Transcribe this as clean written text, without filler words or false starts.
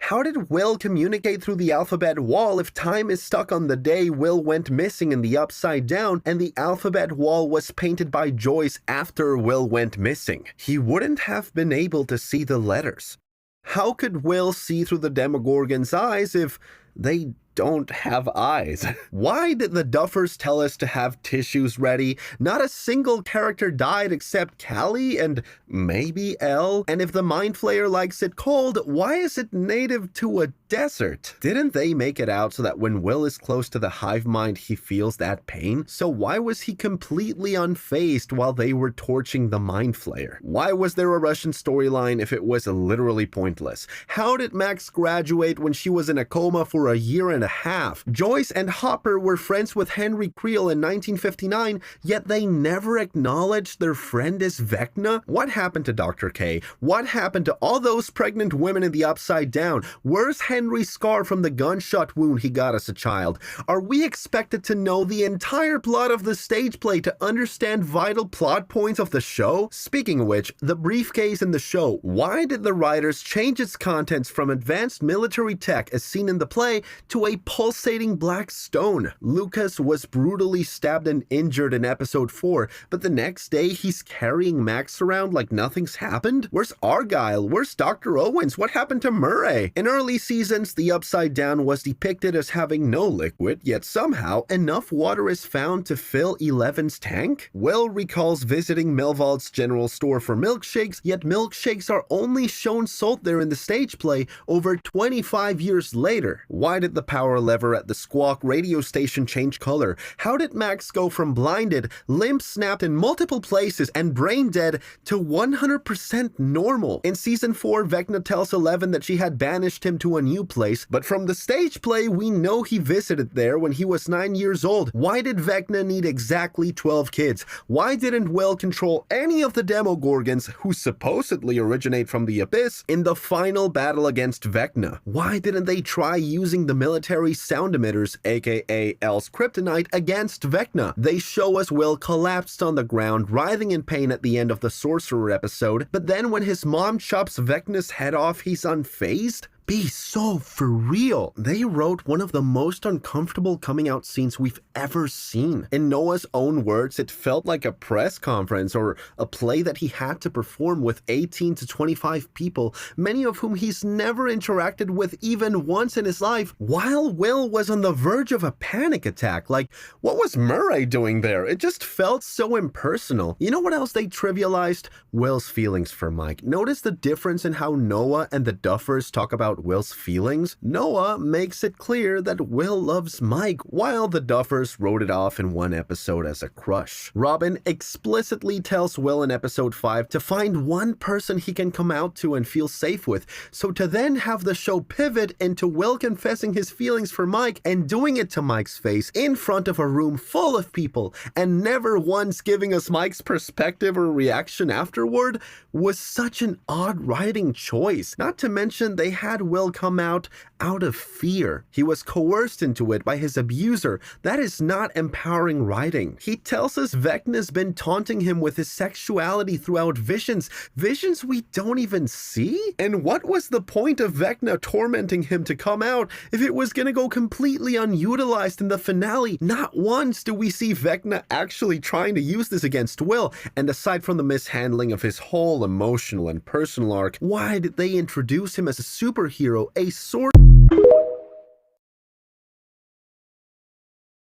How did Will communicate through the alphabet wall if time is stuck on the day Will went missing in the Upside Down and the alphabet wall was painted by Joyce after Will went missing? He wouldn't have been able to see the letters. How could Will see through the Demogorgon's eyes if they don't have eyes? Why did the Duffers tell us to have tissues ready? Not a single character died except Callie and maybe Elle. And if the Mind Flayer likes it cold, why is it native to a desert? Didn't they make it out so that when Will is close to the hive mind, he feels that pain? So why was he completely unfazed while they were torching the Mind Flayer? Why was there a Russian storyline if it was literally pointless? How did Max graduate when she was in a coma for a year and a half? Joyce and Hopper were friends with Henry Creel in 1959, yet they never acknowledged their friend is Vecna? What happened to Dr. K? What happened to all those pregnant women in the Upside Down? Where's Henry's scar from the gunshot wound he got as a child? Are we expected to know the entire plot of the stage play to understand vital plot points of the show? Speaking of which, the briefcase in the show, why did the writers change its contents from advanced military tech as seen in the play to a pulsating black stone? Lucas was brutally stabbed and injured in episode 4, but the next day he's carrying Max around like nothing's happened? Where's Argyle? Where's Dr. Owens? What happened to Murray? In early seasons, the Upside Down was depicted as having no liquid, yet somehow enough water is found to fill Eleven's tank? Will recalls visiting Melvald's general store for milkshakes, yet milkshakes are only shown sold there in the stage play over 25 years later. Why did the power lever at the Squawk radio station change color? How did Max go from blinded, limb snapped in multiple places, and brain dead to 100% normal? In season 4, Vecna tells Eleven that she had banished him to a new place, but from the stage play, we know he visited there when he was 9 years old. Why did Vecna need exactly 12 kids? Why didn't Will control any of the Demogorgons, who supposedly originate from the Abyss, in the final battle against Vecna? Why didn't they try using the military sound emitters, aka Elle's kryptonite, against Vecna? They show us Will collapsed on the ground, writhing in pain at the end of the Sorcerer episode, but then when his mom chops Vecna's head off, he's unfazed? Be so for real. They wrote one of the most uncomfortable coming out scenes we've ever seen. In Noah's own words, it felt like a press conference or a play that he had to perform with 18 to 25 people, many of whom he's never interacted with even once in his life, while Will was on the verge of a panic attack. Like, what was Murray doing there? It just felt so impersonal. You know what else they trivialized? Will's feelings for Mike. Notice the difference in how Noah and the Duffers talk about Will's feelings? Noah makes it clear that Will loves Mike, while the Duffers wrote it off in one episode as a crush. Robin explicitly tells Will in episode 5 to find one person he can come out to and feel safe with, so to then have the show pivot into Will confessing his feelings for Mike and doing it to Mike's face in front of a room full of people and never once giving us Mike's perspective or reaction afterward was such an odd writing choice. Not to mention they had Will come out of fear. He was coerced into it by his abuser. That is not empowering writing. He tells us Vecna's been taunting him with his sexuality throughout visions we don't even see? And what was the point of Vecna tormenting him to come out if it was gonna go completely unutilized in the finale? Not once do we see Vecna actually trying to use this against Will, and aside from the mishandling of his whole emotional and personal arc, why did they introduce him as a superhero, a sword